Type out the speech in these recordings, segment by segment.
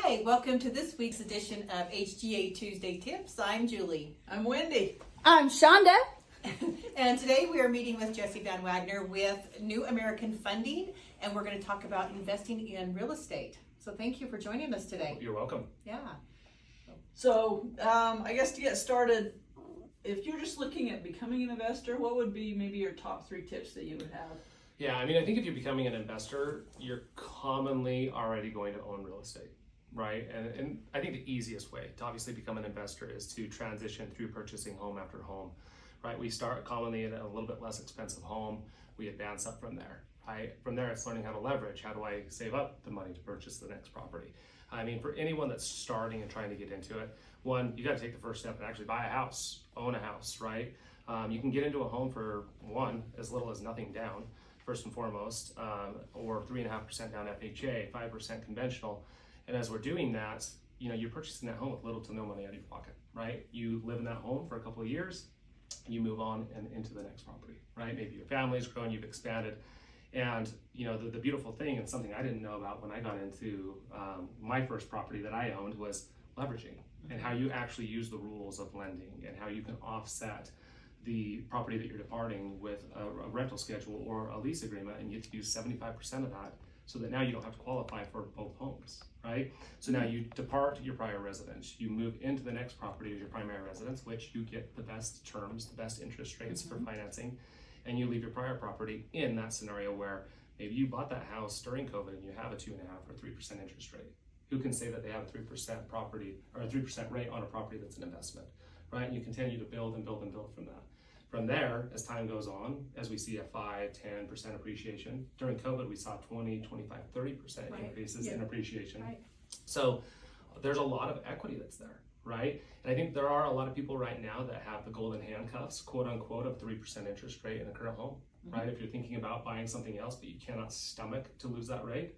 Hi, welcome to this week's edition of HGA Tuesday Tips. I'm Julie. I'm Wendy. I'm Shonda. And today we are meeting with Jesse VanWagoner with New American Funding, and we're going to talk about investing in real estate. So thank you for joining us today. You're welcome. Yeah. So I guess to get started, if you're just looking at becoming an investor, what would be maybe your top 3 tips that you would have? Yeah, I mean, I think if you're becoming an investor, you're commonly already going to own real estate, right? And I think the easiest way to obviously become an investor is to transition through purchasing home after home, right? We start commonly in a little bit less expensive home. We advance up from there, right? From there, it's learning how to leverage. How do I save up the money to purchase the next property? I mean, for anyone that's starting and trying to get into it, one, you got to take the first step and actually buy a house, own a house, right? You can get into a home for one, as little as nothing down, first and foremost, or 3.5% down FHA, 5% conventional. And as we're doing that, you know, you're purchasing that home with little to no money out of your pocket, right? You live in that home for a couple of years, you move on and into the next property, right? Maybe your family's grown, you've expanded. And you know, the beautiful thing, and something I didn't know about when I got into my first property that I owned, was leveraging and how you actually use the rules of lending and how you can offset the property that you're departing with a rental schedule or a lease agreement, and you get to use 75% of that, so that now you don't have to qualify for both homes, right? So now you depart your prior residence, you move into the next property as your primary residence, which you get the best terms, the best interest rates for financing, and you leave your prior property in that scenario where maybe you bought that house during COVID and you have a 2.5% or 3% interest rate. Who can say that they have a 3% property or a 3% rate on a property that's an investment, right? And you continue to build and build and build from that. From there, as time goes on, as we see a 5, 10% appreciation, during COVID, we saw 20, 25, 30% increases in appreciation. Right. So there's a lot of equity that's there, right? And I think there are a lot of people right now that have the golden handcuffs, quote unquote, of 3% interest rate in a current home, right? If you're thinking about buying something else, but you cannot stomach to lose that rate,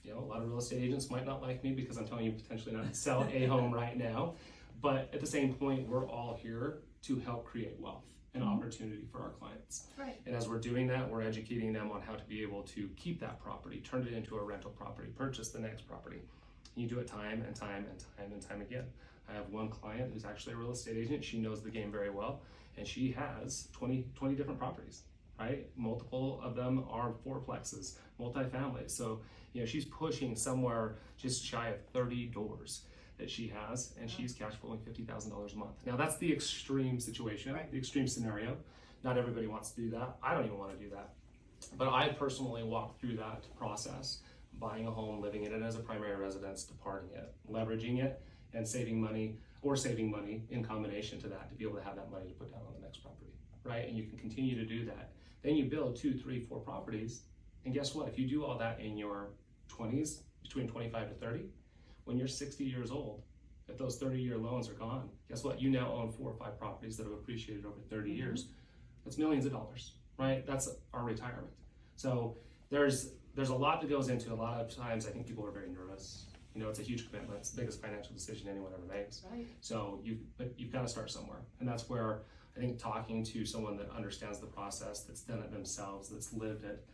you know, a lot of real estate agents might not like me because I'm telling you potentially not to sell a home right now. But at the same point, we're all here to help create wealth and opportunity for our clients. Right. And as we're doing that, we're educating them on how to be able to keep that property, turn it into a rental property, purchase the next property. You do it time and time and time and time again. I have one client who's actually a real estate agent. She knows the game very well, and she has 20 different properties, right? Multiple of them are fourplexes, multifamily. So, you know, she's pushing somewhere just shy of 30 doors that she has, and she's cash flowing $50,000 a month. Now that's the extreme situation, the extreme scenario. Not everybody wants to do that. I don't even want to do that. But I personally walked through that process, buying a home, living in it as a primary residence, departing it, leveraging it, and saving money in combination to that to be able to have that money to put down on the next property, right? And you can continue to do that. Then you build 2, 3, 4 properties, and guess what? If you do all that in your 20s, between 25 to 30, when you're 60 years old, if those 30-year loans are gone, guess what? You now own 4 or 5 properties that have appreciated over 30 years. That's millions of dollars, right? That's our retirement. So there's a lot that goes into it. A lot of times I think people are very nervous. You know, it's a huge commitment. It's the biggest financial decision anyone ever makes. Right. So you've got to start somewhere. And that's where I think talking to someone that understands the process, that's done it themselves, that's lived it,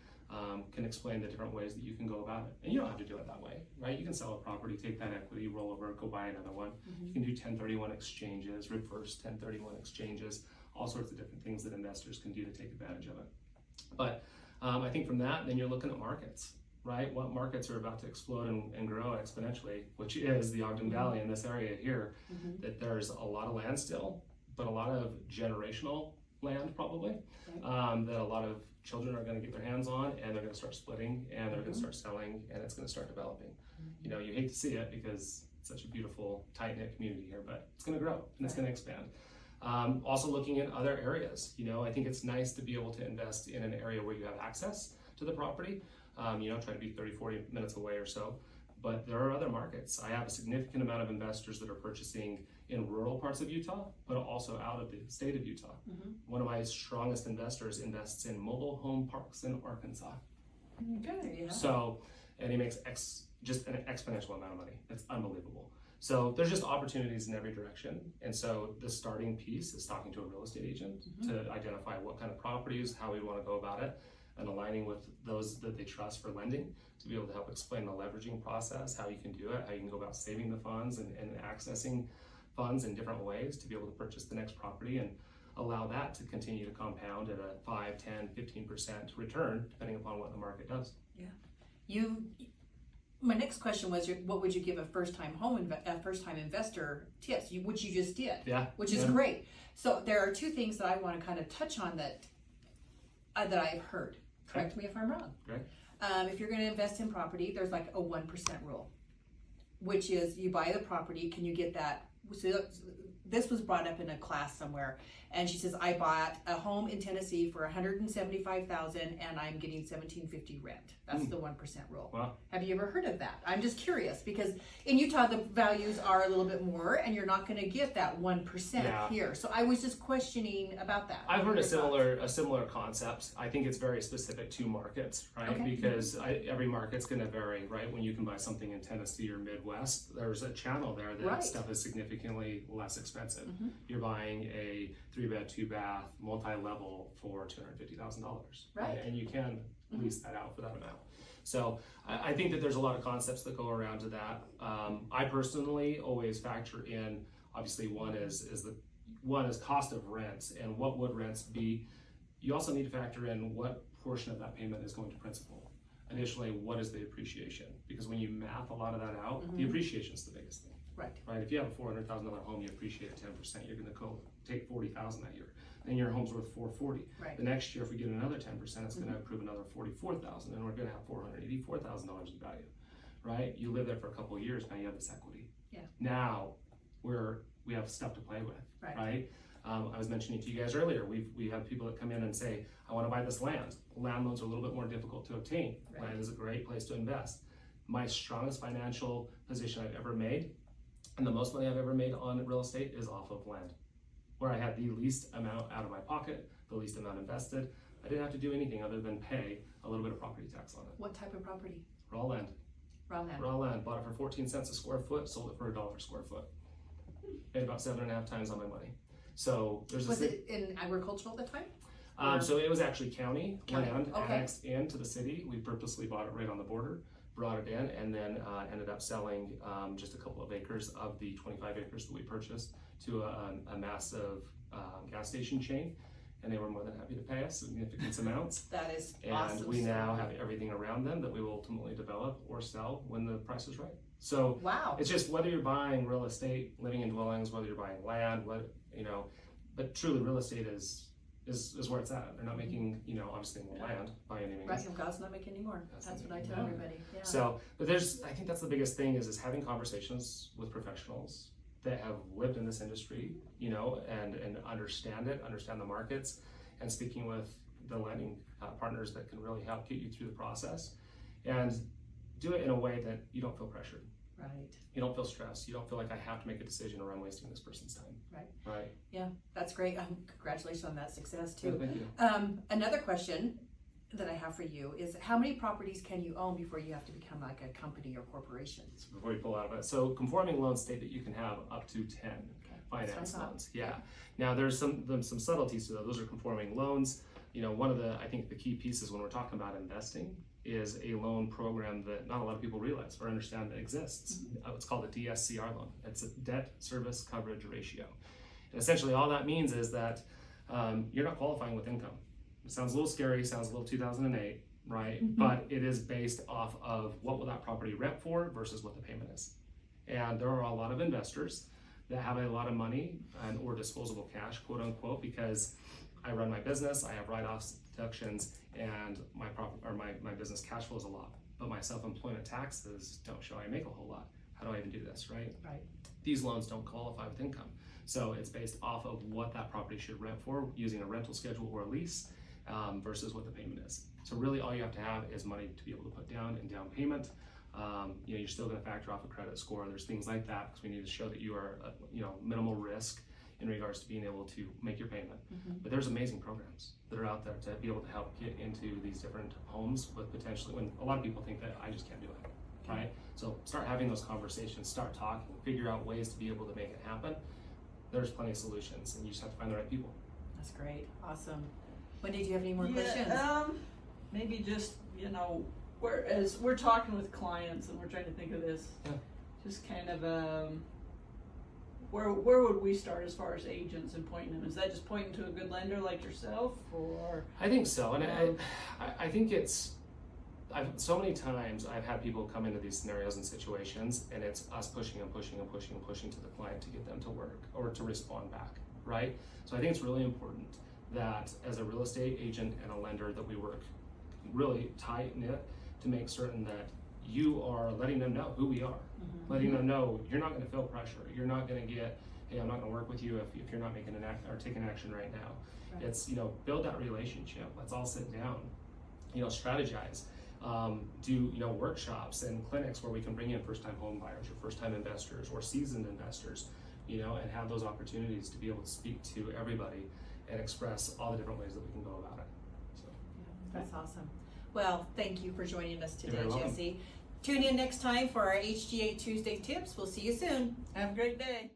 can explain the different ways that you can go about it. And you don't have to do it that way, right? You can sell a property, take that equity, roll over, go buy another one. You can do 1031 exchanges, reverse 1031 exchanges, all sorts of different things that investors can do to take advantage of it. But I think from that, then you're looking at markets, right? What markets are about to explode and grow exponentially, which is the Ogden Valley in this area here, that there's a lot of land still, but a lot of generational land probably, that a lot of children are going to get their hands on, and they're going to start splitting, and they're going to start selling, and it's going to start developing. You know, you hate to see it because it's such a beautiful, tight-knit community here, but it's going to grow and it's going to expand. Also looking at other areas, you know, I think it's nice to be able to invest in an area where you have access to the property, you know, try to be 30, 40 minutes away or so. But there are other markets. I have a significant amount of investors that are purchasing in rural parts of Utah, but also out of the state of Utah. One of my strongest investors invests in mobile home parks in Arkansas. Okay, yeah. So, and he makes just an exponential amount of money. It's unbelievable. So there's just opportunities in every direction. And so the starting piece is talking to a real estate agent to identify what kind of properties, how we want to go about it. and aligning with those that they trust for lending to be able to help explain the leveraging process, how you can do it, how you can go about saving the funds and accessing funds in different ways to be able to purchase the next property and allow that to continue to compound at a 5, 10, 15% return, depending upon what the market does. Yeah. My next question was, what would you give a first-time investor tips? Which you just did. Yeah. Which is great. So there are two things that I want to kind of touch on that I've heard. Correct me if I'm wrong. Right. If you're going to invest in property, there's like a 1% rule, which is you buy the property, can you get that? So this was brought up in a class somewhere, and she says, I bought a home in Tennessee for $175,000 and I'm getting $1,750 rent. That's the 1% rule. Wow. Have you ever heard of that? I'm just curious because in Utah the values are a little bit more, and you're not going to get that 1% here. So I was just questioning about that. I've heard a similar concept. I think it's very specific to markets, right? Okay. Because every market's going to vary, right? When you can buy something in Tennessee or Midwest, there's a channel there that stuff is significantly less expensive. You're buying a 3-bed, 2-bath, multi-level for $250,000, right? And you can lease that out for that amount. So I think that there's a lot of concepts that go around to that. I personally always factor in, obviously, one is cost of rents and what would rents be. You also need to factor in what portion of that payment is going to principal. Additionally, what is the appreciation? Because when you math a lot of that out, the appreciation is the biggest thing. Right. If you have a $400,000 home, you appreciate it 10%. You're going to go take $40,000 that year. Then your home's worth $440,000. Right. The next year, if we get another 10%, it's going to improve another $44,000, and we're going to have $484,000 in value. Right. You live there for a couple of years. Now you have this equity. Yeah. Now we have stuff to play with. Right. I was mentioning to you guys earlier, we have people that come in and say, I want to buy this land. Land loans are a little bit more difficult to obtain. Land is a great place to invest. My strongest financial position I've ever made, and the most money I've ever made on real estate, is off of land, where I had the least amount out of my pocket, the least amount invested. I didn't have to do anything other than pay a little bit of property tax on it. What type of property? Raw land. Raw land. Raw land. Bought it for 14 cents a square foot, sold it for $1 a square foot. Made about 7.5 times on my money. So there's Was it in agricultural at the time? So it was actually county land Okay. annexed into the city. We purposely bought it right on the border, brought it in, and then ended up selling just a couple of acres of the 25 acres that we purchased to a massive gas station chain, and they were more than happy to pay us significant amounts. That is and awesome. we now have everything around them that we will ultimately develop or sell when the price is right. So wow. It's just whether you're buying real estate, living in dwellings, whether you're buying land, but truly real estate is where it's at. They're not making, obviously more land by any means. Right, God's not making any more. That's what I tell everybody. Yeah. So, but I think that's the biggest thing is having conversations with professionals that have lived in this industry, and understand the markets, and speaking with the lending partners that can really help get you through the process, and do it in a way that you don't feel pressured. Right. You don't feel stressed. You don't feel like I have to make a decision or I'm wasting this person's time. Right. Yeah, that's great. Congratulations on that success too. Thank you. Another question that I have for you is, how many properties can you own before you have to become like a company or corporation? So before you pull out of it, so conforming loans state that you can have up to 10 finance loans. Yeah. Now there's some subtleties to those. Those are conforming loans. One of I think the key pieces when we're talking about investing is a loan program that not a lot of people realize or understand that exists. It's called a DSCR loan. It's a debt service coverage ratio. And essentially all that means is that you're not qualifying with income. It sounds a little scary, sounds a little 2008, right? But it is based off of what will that property rent for versus what the payment is. And there are a lot of investors that have a lot of money or disposable cash, quote unquote, because I run my business, I have write-offs, deductions, and my business cash flows a lot, but my self-employment taxes don't show I make a whole lot. How do I even do this, right? Right. These loans don't qualify with income. So it's based off of what that property should rent for using a rental schedule or a lease versus what the payment is. So really all you have to have is money to be able to put down in down payment. You're still gonna factor off a credit score. There's things like that because we need to show that you are minimal risk in regards to being able to make your payment. But there's amazing programs that are out there to be able to help get into these different homes with potentially, when a lot of people think that I just can't do it, right? So start having those conversations, start talking, figure out ways to be able to make it happen. There's plenty of solutions and you just have to find the right people. That's great. Awesome. Wendy, do you have any more questions? maybe just, you know, as we're talking with clients and we're trying to think of this, just kind of where would we start as far as agents and pointing them? Is that just pointing to a good lender like yourself, or? I think so, and I think so many times I've had people come into these scenarios and situations, and it's us pushing to the client to get them to work or to respond back, right? So I think it's really important that as a real estate agent and a lender that we work really tight-knit to make certain that you are letting them know who we are, letting them know you're not going to feel pressure. You're not going to get, hey, I'm not going to work with you if you're not making an act or taking action right now. Right. It's, you know, build that relationship. Let's all sit down, you know, strategize, do, you know, workshops and clinics where we can bring in first-time home buyers or first-time investors or seasoned investors, you know, and have those opportunities to be able to speak to everybody and express all the different ways that we can go about it. So. Yeah, that's awesome. Well, thank you for joining us today, You're welcome. Jesse. Tune in next time for our HGA Tuesday tips. We'll see you soon. Have a great day.